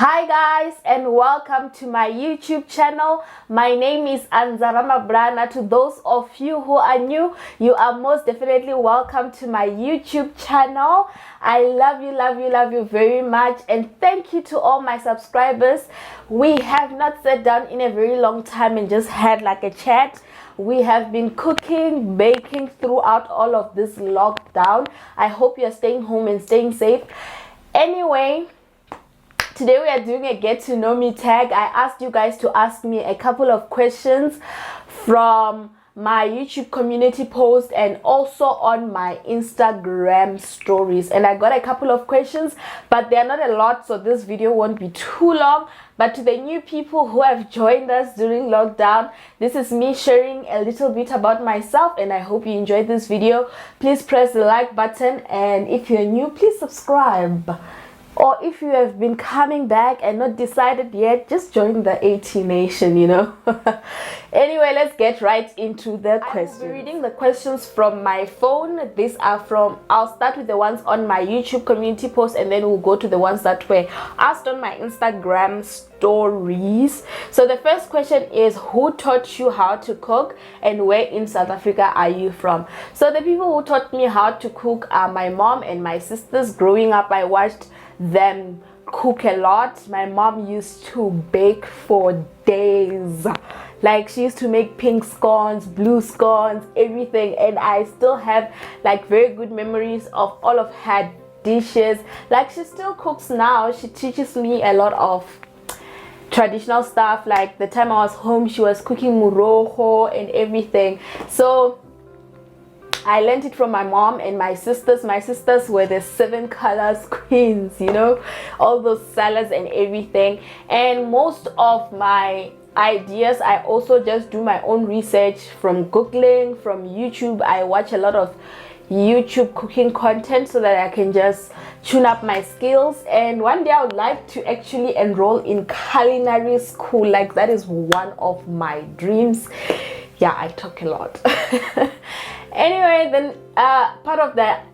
Hi guys, and welcome to my YouTube channel. My name is ANZA-T. To those of you who are new, you are most definitely welcome to my YouTube channel. I love you very much, and thank you to all my subscribers. We have not sat down in a very long time and just had like a chat. We have been cooking, baking throughout all of this lockdown. I hope you're staying home and staying safe. Anyway, today we are doing a get to know me tag. I asked you guys to ask me a couple of questions from my YouTube community post and also on my Instagram stories, and I got a couple of questions, but they're not a lot, so this video won't be too long. But to the new people who have joined us during lockdown, this is me sharing a little bit about myself, and I hope you enjoyed this video. Please press the like button, and if you're new, please subscribe. Or if you have been coming back and not decided yet, just join the AT Nation, you know. Anyway, let's get right into the questions. I'll be reading the questions from my phone. These are from, I'll start with the ones on my YouTube community post, and then we'll go to the ones that were asked on my Instagram stories. So the first question is, who taught you how to cook, and where in South Africa are you from? So the people who taught me how to cook are my mom and my sisters. Growing up, I watched them cook a lot. My mom used to bake for days. Like, she used to make pink scones, blue scones, everything, and I still have like very good memories of all of her dishes. Like, she still cooks now. She teaches me a lot of traditional stuff. Like the time I was home, she was cooking muroho and everything. So I learned it from my mom and my sisters. My sisters were the 7 colors queens, you know, all those salads and everything. And most of my ideas, I also just do my own research from Googling, from YouTube. I watch a lot of YouTube cooking content so that I can just tune up my skills. And one day I would like to actually enroll in culinary school. Like, that is one of my dreams. Yeah, I talk a lot. Anyway, then part of that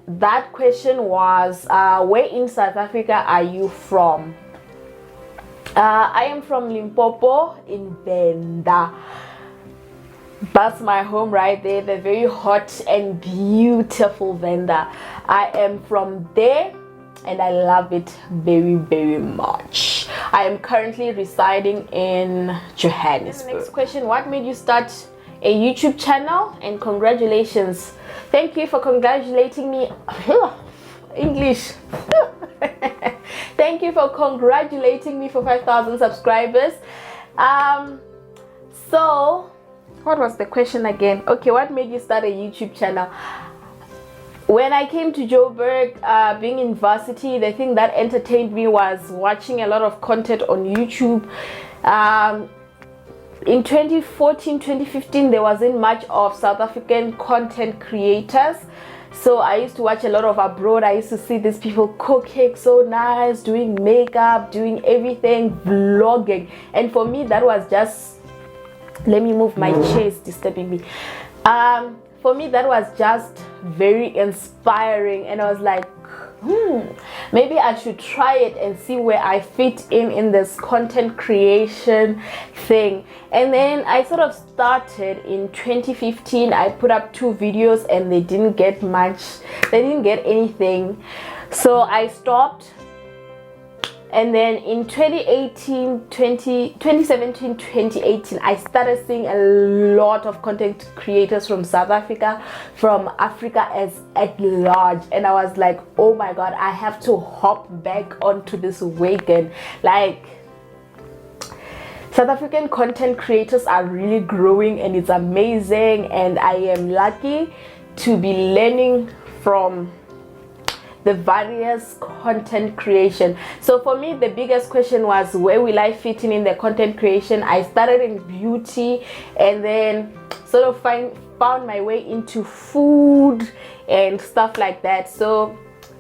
question was, where in South Africa are you from? I am from Limpopo in Venda. That's my home right there, the very hot and beautiful Venda. I am from there and I love it very much. I am currently residing in Johannesburg. Next question, what made you start a YouTube channel? And congratulations. Thank you for congratulating me. English. Thank you for congratulating me for 5,000 subscribers. So what was the question again? Okay, what made you start a YouTube channel? When I came to Joburg, being in varsity, the thing that entertained me was watching a lot of content on YouTube. In 2014, 2015, there wasn't much of South African content creators. So I used to watch a lot of abroad. I used to see these people cooking so nice, doing makeup, doing everything, vlogging. And for me, that was just, let me move my chair, it's disturbing me. For me, that was just very inspiring. And I was like, maybe I should try it and see where I fit in this content creation thing. And then I sort of started in 2015. I put up 2 videos and they didn't get much, they didn't get anything, so I stopped. And then in 2017, 2018, I started seeing a lot of content creators from South Africa, from Africa as at large. And I was like, oh my God, I have to hop back onto this wagon. Like, South African content creators are really growing and it's amazing. And I am lucky to be learning from the various content creation. So for me, the biggest question was, where will I fit in the content creation? I started in beauty and then sort of found my way into food and stuff like that. So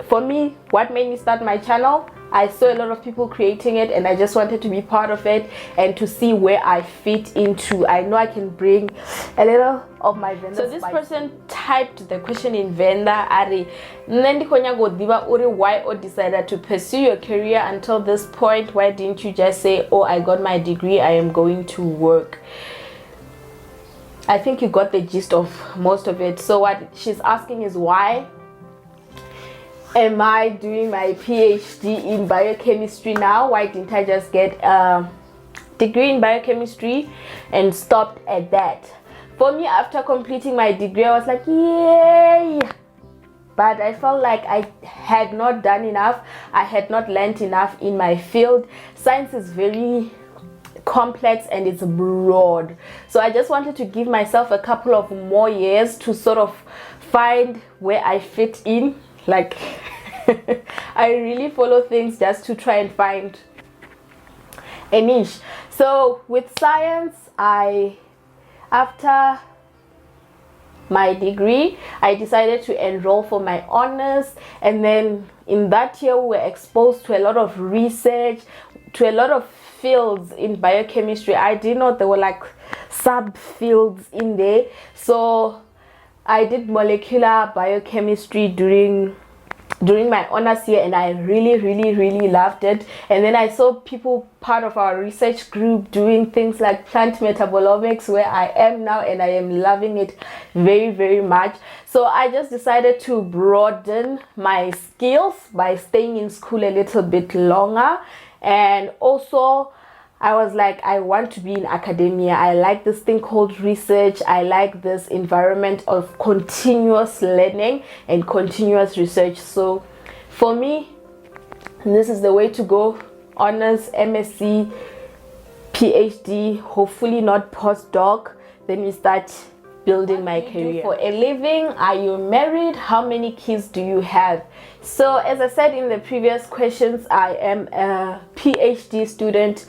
for me, what made me start my channel? I saw a lot of people creating it, and I just wanted to be part of it and to see where I fit into. I know I can bring a little of my vendor. So this person typed the question in Venda Ari why or decided to pursue your career until this point. Why didn't you just say, oh, I got my degree, I am going to work? I think you got the gist of most of it. So what she's asking is, why am I doing my PhD in biochemistry now? Why didn't I just get a degree in biochemistry and stopped at that? For me, after completing my degree, I was like, yay! But I felt like I had not done enough. I had not learned enough in my field. Science is very complex and it's broad. So I just wanted to give myself a couple of more years to sort of find where I fit in. Like, I really follow things just to try and find a niche. So with science, after my degree, I decided to enroll for my honors, and then in that year we were exposed to a lot of research, to a lot of fields in biochemistry. I didn't know there were like subfields in there. So I did molecular biochemistry during my honors year, and I really loved it. And then I saw people part of our research group doing things like plant metabolomics, where I am now, and I am loving it very much. So I just decided to broaden my skills by staying in school a little bit longer. And also I was like, I want to be in academia. I like this thing called research. I like this environment of continuous learning and continuous research. So for me, this is the way to go. Honors, MSc, PhD, hopefully not postdoc. Then you start building my career. For a living, are you married? How many kids do you have? So as I said in the previous questions, I am a PhD student.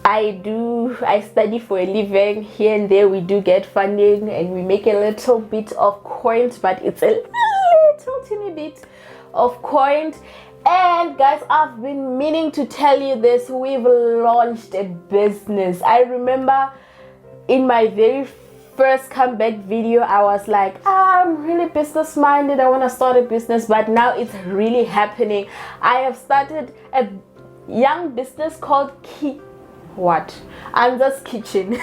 I study for a living. Here and there we do get funding and we make a little bit of coins, but it's a little teeny bit of coins. And guys, I've been meaning to tell you this. We've launched a business. I remember in my very first comeback video, I was like, I'm really business minded, I want to start a business. But now it's really happening. I have started a young business called ANZA's Kitchen.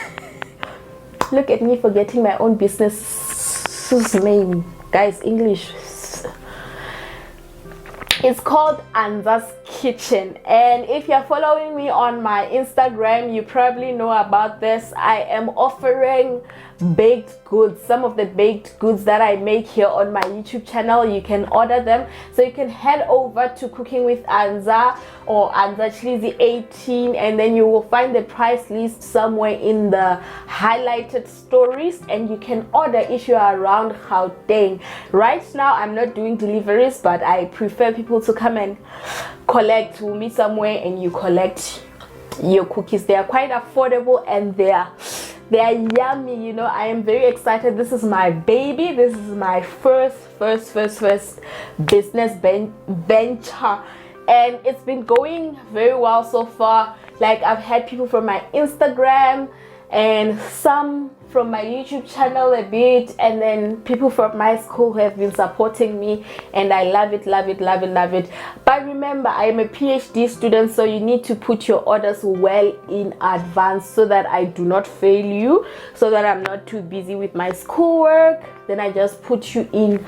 Look at me forgetting my own business name, guys. English. It's called ANZA's Kitchen, and if you're following me on my Instagram, you probably know about this. I am offering baked goods, some of the baked goods that I make here on my YouTube channel. You can order them, so you can head over to Cooking with ANZA or ANZA-T, and then you will find the price list somewhere in the highlighted stories, and you can order if you are around Gauteng. Right now I'm not doing deliveries, but I prefer people to come and collect. We'll meet somewhere and you collect your cookies. They are quite affordable and they are yummy. You know, I am very excited. This is my baby. This is my first business venture, and it's been going very well so far. Like, I've had people from my Instagram and some from my YouTube channel a bit, and then people from my school who have been supporting me, and I love it. But remember, I am a PhD student, so you need to put your orders well in advance so that I do not fail you, so that I'm not too busy with my schoolwork. Then I just put you in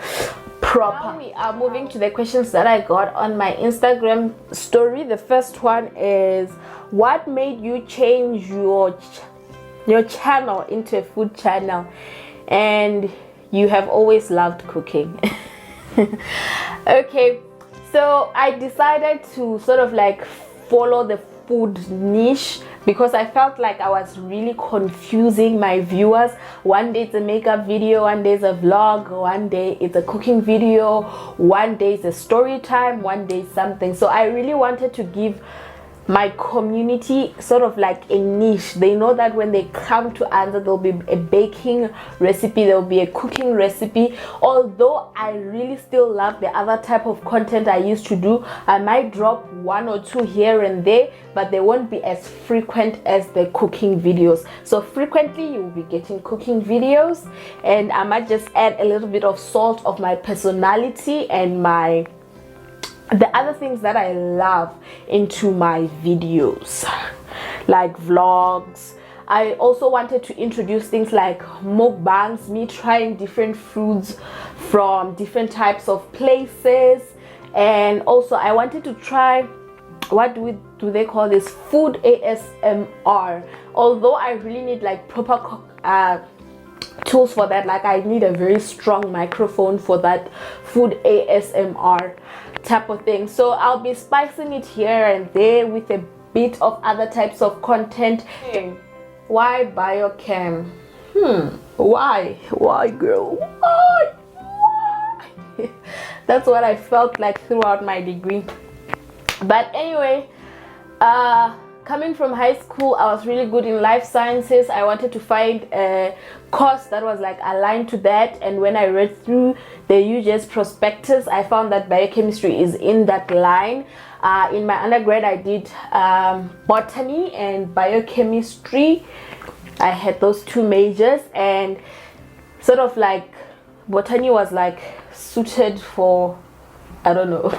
proper. Now we are moving to the questions that I got on my Instagram story. The first one is, what made you change your channel into a food channel? And you have always loved cooking. Okay, so I decided to sort of like follow the food niche because I felt like I was really confusing my viewers. One day it's a makeup video, one day it's a vlog, one day it's a cooking video, one day it's a story time, one day it's something. So I really wanted to give my community sort of like a niche. They know that when they come to ANZA, there'll be a baking recipe, there'll be a cooking recipe. Although I really still love the other type of content I used to do, I might drop 1 or 2 here and there, but they won't be as frequent as the cooking videos. So frequently you'll be getting cooking videos, and I might just add a little bit of salt of my personality and the other things that I love into my videos, like vlogs. I also wanted to introduce things like mukbangs, me trying different foods from different types of places. And also I wanted to try, what do they call this, food ASMR. Although I really need like proper tools for that, like I need a very strong microphone for that food ASMR type of thing. So I'll be spicing it here and there with a bit of other types of content. Why biochem? Why girl, why? That's what I felt like throughout my degree. But anyway, coming from high school, I was really good in life sciences. I wanted to find a course that was like aligned to that, and when I read through the UJS prospectus, I found that biochemistry is in that line. In my undergrad, I did botany and biochemistry. I had those 2 majors, and sort of like botany was like suited for, I don't know.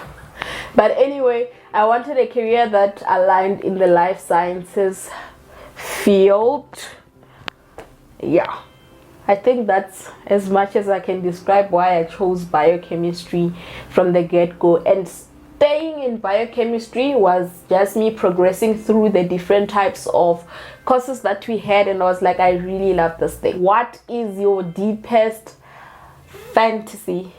But anyway, I wanted a career that aligned in the life sciences field. Yeah, I think that's as much as I can describe why I chose biochemistry from the get-go. And staying in biochemistry was just me progressing through the different types of courses that we had, and I was like, I really love this thing. What is your deepest fantasy?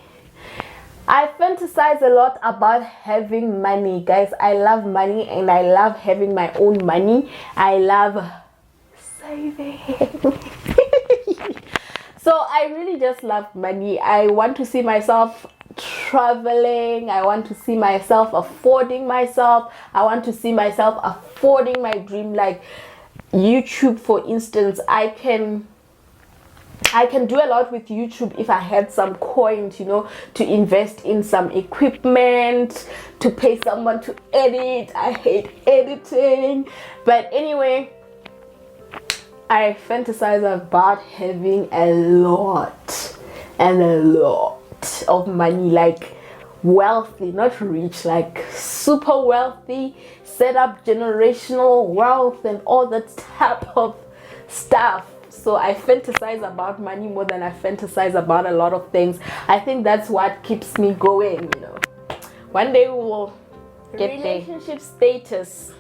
I fantasize a lot about having money, guys. I love money, and I love having my own money. I love saving. So I really just love money. I want to see myself traveling. I want to see myself affording myself. I want to see myself affording my dream, like YouTube, for instance. I can do a lot with YouTube if I had some coins, you know, to invest in some equipment, to pay someone to edit. I hate editing. But anyway, I fantasize about having a lot of money, like wealthy, not rich, like super wealthy, set up generational wealth and all that type of stuff. So I fantasize about money more than I fantasize about a lot of things. I think that's what keeps me going, you know. One day we will get there. Relationship status.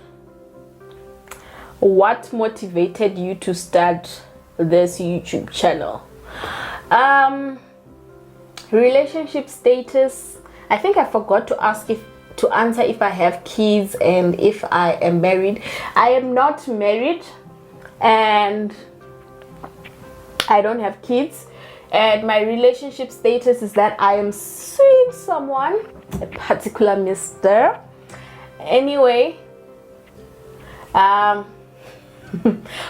What motivated you to start this YouTube channel? Relationship status. I think I forgot to answer if I have kids and if I am married. I am not married, and I don't have kids, and my relationship status is that I am seeing someone, a particular mister. Anyway,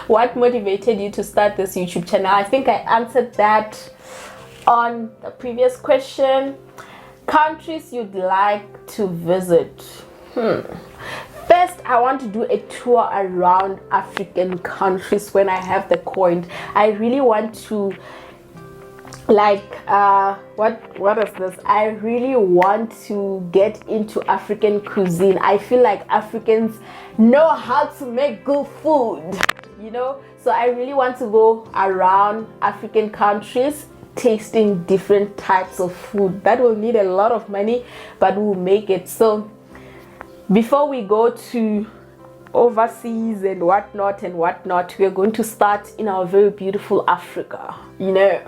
what motivated you to start this YouTube channel? I think I answered that on the previous question. Countries you'd like to visit. First, I want to do a tour around African countries when I have the coin. I really want to, like, what is this? I really want to get into African cuisine. I feel like Africans know how to make good food, you know? So I really want to go around African countries, tasting different types of food. That will need a lot of money, but we'll make it. So before we go to overseas and whatnot, we're going to start in our very beautiful Africa. You know,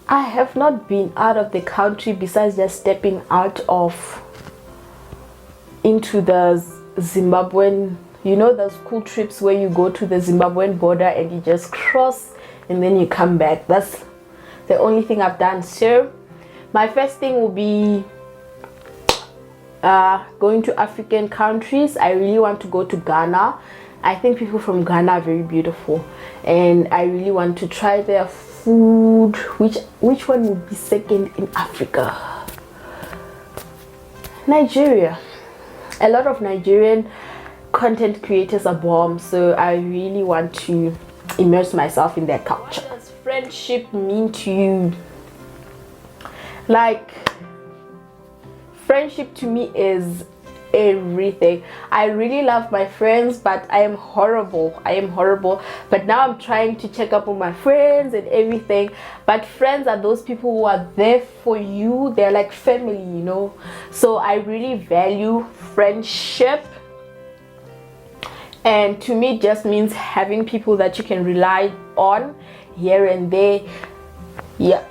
I have not been out of the country besides just stepping out of into the Zimbabwean, you know, those cool trips where you go to the Zimbabwean border and you just cross and then you come back. That's the only thing I've done. So my first thing will be going to African countries. I really want to go to Ghana. I think people from Ghana are very beautiful, and I really want to try their food. Which one would be second in Africa? Nigeria. A lot of Nigerian content creators are bomb, so I really want to immerse myself in their culture. What does friendship mean to you? Like, friendship to me is everything. I really love my friends, but I am horrible. But now I'm trying to check up on my friends and everything. But friends are those people who are there for you. They're like family, you know. So I really value friendship, and to me it just means having people that you can rely on here and there. Yeah.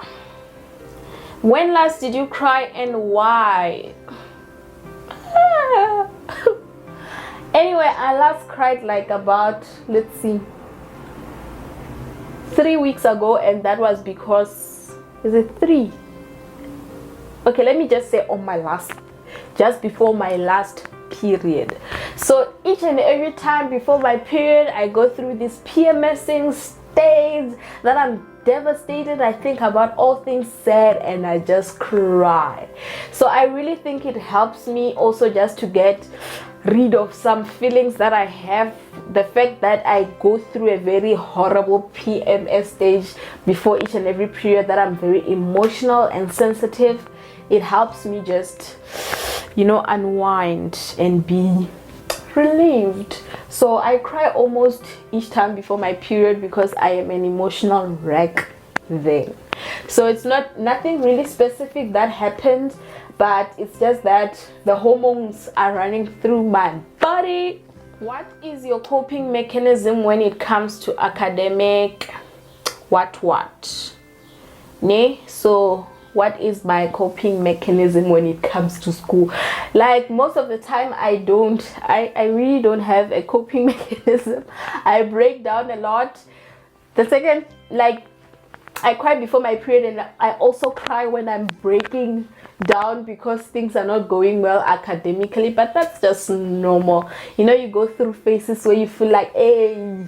When last did you cry and why? Anyway, I last cried like about, let's see, 3 weeks ago, and that was because, is it 3? Okay, let me just say just before my last period. So each and every time before my period, I go through this PMSing stage that I'm devastated. I think about all things sad and I just cry. So I really think it helps me also just to get rid of some feelings that I have. The fact that I go through a very horrible PMS stage before each and every period, that I'm very emotional and sensitive, it helps me just, you know, unwind and be relieved. So I cry almost each time before my period because I am an emotional wreck then. So it's nothing really specific that happened, but it's just that the hormones are running through my body. What is your coping mechanism when it comes to academic what? Ne? So what is my coping mechanism when it comes to school? Like, most of the time I really don't have a coping mechanism. I break down a lot. The second, like, I cry before my period, and I also cry when I'm breaking down because things are not going well academically, but that's just normal. You know, you go through phases where you feel like, hey,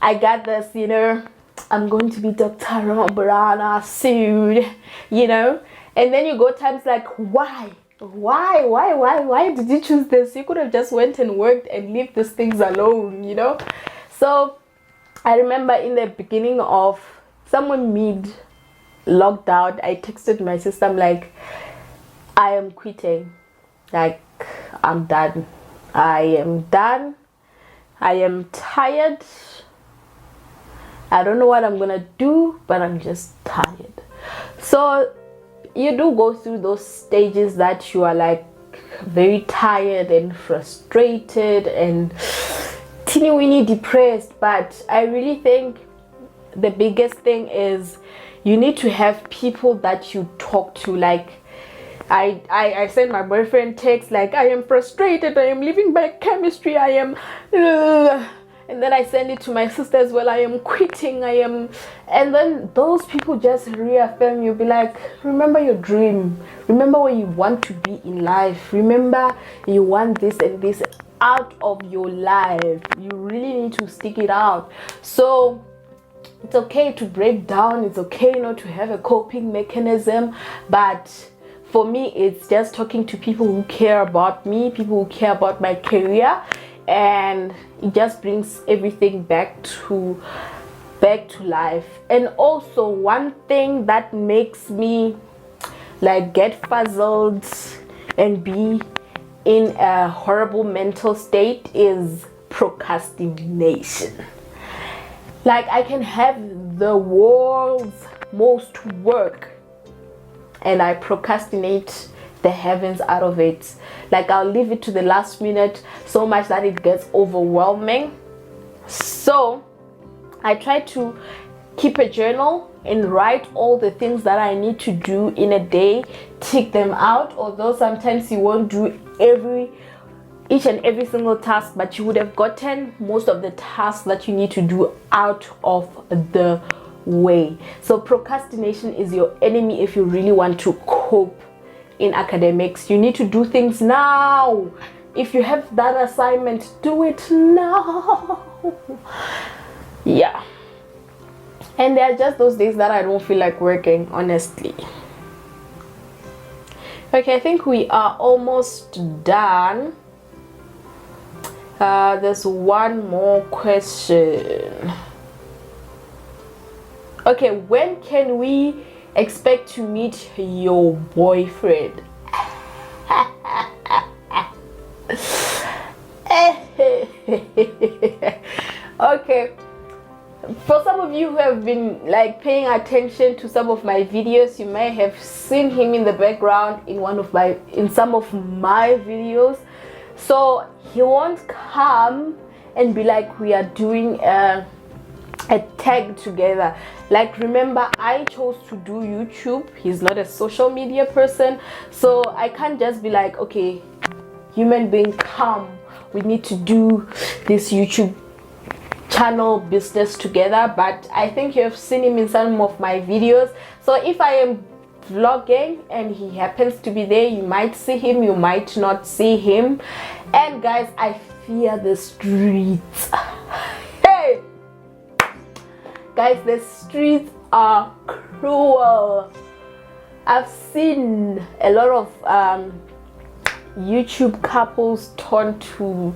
I got this, you know, I'm going to be Dr. Ramabrana soon, you know. And then you go times like, why did you choose this? You could have just went and worked and leave these things alone, you know. So I remember in the beginning of someone mid lockdown, I texted my sister, I'm like, I am quitting. Like, I'm done. I am done. I am tired. I don't know what I'm gonna do, but I'm just tired. So you do go through those stages that you are like very tired and frustrated and teeny-weeny depressed. But I really think the biggest thing is you need to have people that you talk to. Like, I sent my boyfriend text like, I am frustrated, I am leaving biochemistry, I am and then I send it to my sister as well, I am quitting, and then those people just reaffirm you, be like, remember your dream, remember where you want to be in life, remember you want this and this out of your life, you really need to stick it out. So it's okay to break down, it's okay not to have a coping mechanism, but for me it's just talking to people who care about me, people who care about my career, and it just brings everything back to life. And also one thing that makes me like get fuzzled and be in a horrible mental state is procrastination. Like, I can have the world's most work and I procrastinate the heavens out of it. Like, I'll leave it to the last minute so much that it gets overwhelming. So I try to keep a journal and write all the things that I need to do in a day, tick them out. Although sometimes you won't do each and every single task, but you would have gotten most of the tasks that you need to do out of the way. So procrastination is your enemy if you really want to cope in academics. You need to do things now. If you have that assignment, do it now. Yeah. And there are just those days that I don't feel like working, honestly. Okay, I think we are almost done. There's one more question. Okay, when can we expect to meet your boyfriend? Okay, for some of you who have been like paying attention to some of my videos, you may have seen him in the background in some of my videos. So he won't come and be like we are doing a tag together. Like, remember, I chose to do YouTube. He's not a social media person, so I can't just be like, okay, human being, come, we need to do this YouTube channel business together. But I think you have seen him in some of my videos. So if I am vlogging and he happens to be there, you might see him, you might not see him. And guys, I fear the streets. Hey guys, the streets are cruel. I've seen a lot of YouTube couples torn to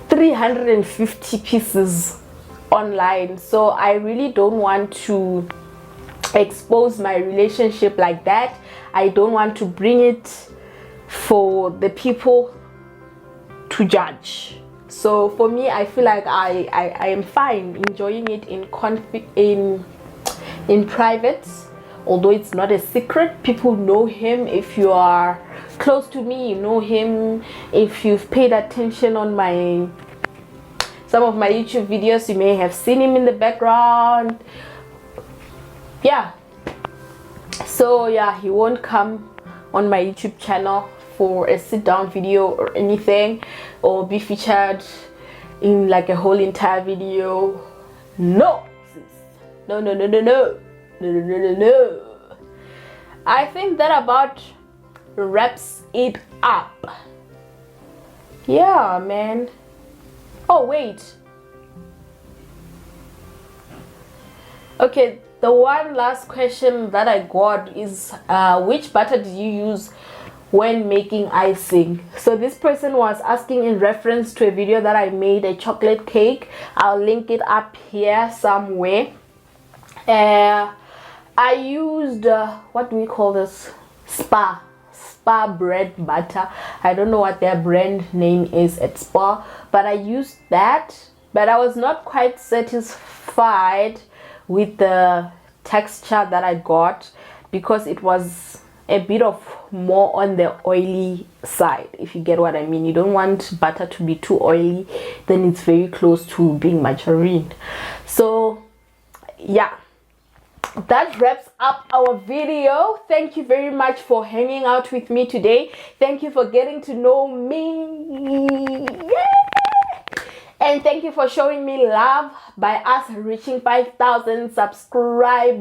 350 pieces online. So I really don't want to expose my relationship like that. I don't want to bring it for the people to judge. So for me, I feel like I am fine enjoying it in private, although it's not a secret. People know him. If you are close to me, you know him. If you've paid attention on some of my YouTube videos, you may have seen him in the background. Yeah, so yeah, he won't come on my YouTube channel for a sit down video or anything, or be featured in like a whole entire video. No, no, no, no, no, no, no, no, no, no. I think that about wraps it up. Yeah, man. Oh wait, okay, the one last question that I got is which butter did you use when making icing? So this person was asking in reference to a video that I made, a chocolate cake. I'll link it up here somewhere. I used what do we call this, Spa bread butter. I don't know what their brand name is at Spa, but I used that. But I was not quite satisfied with the texture that I got, because it was a bit of more on the oily side, if you get what I mean. You don't want butter to be too oily, then it's very close to being margarine. So yeah, that wraps up our video. Thank you very much for hanging out with me today. Thank you for getting to know me. Yeah. And thank you for showing me love by us reaching 5,000 subscribers.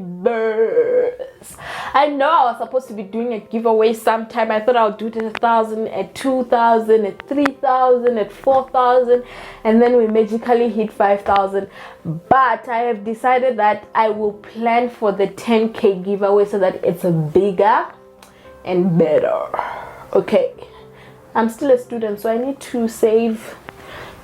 I know I was supposed to be doing a giveaway sometime. I thought I would do it at 1,000, at 2,000, at 3,000, at 4,000, and then we magically hit 5,000. But I have decided that I will plan for the 10K giveaway so that it's bigger and better. Okay, I'm still a student, so I need to save,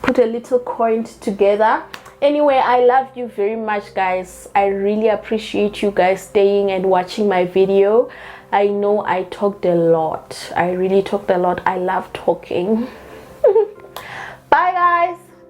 put a little coin together. Anyway, I love you very much, guys. I really appreciate you guys staying and watching my video. I know I talked a lot. I really talked a lot. I love talking.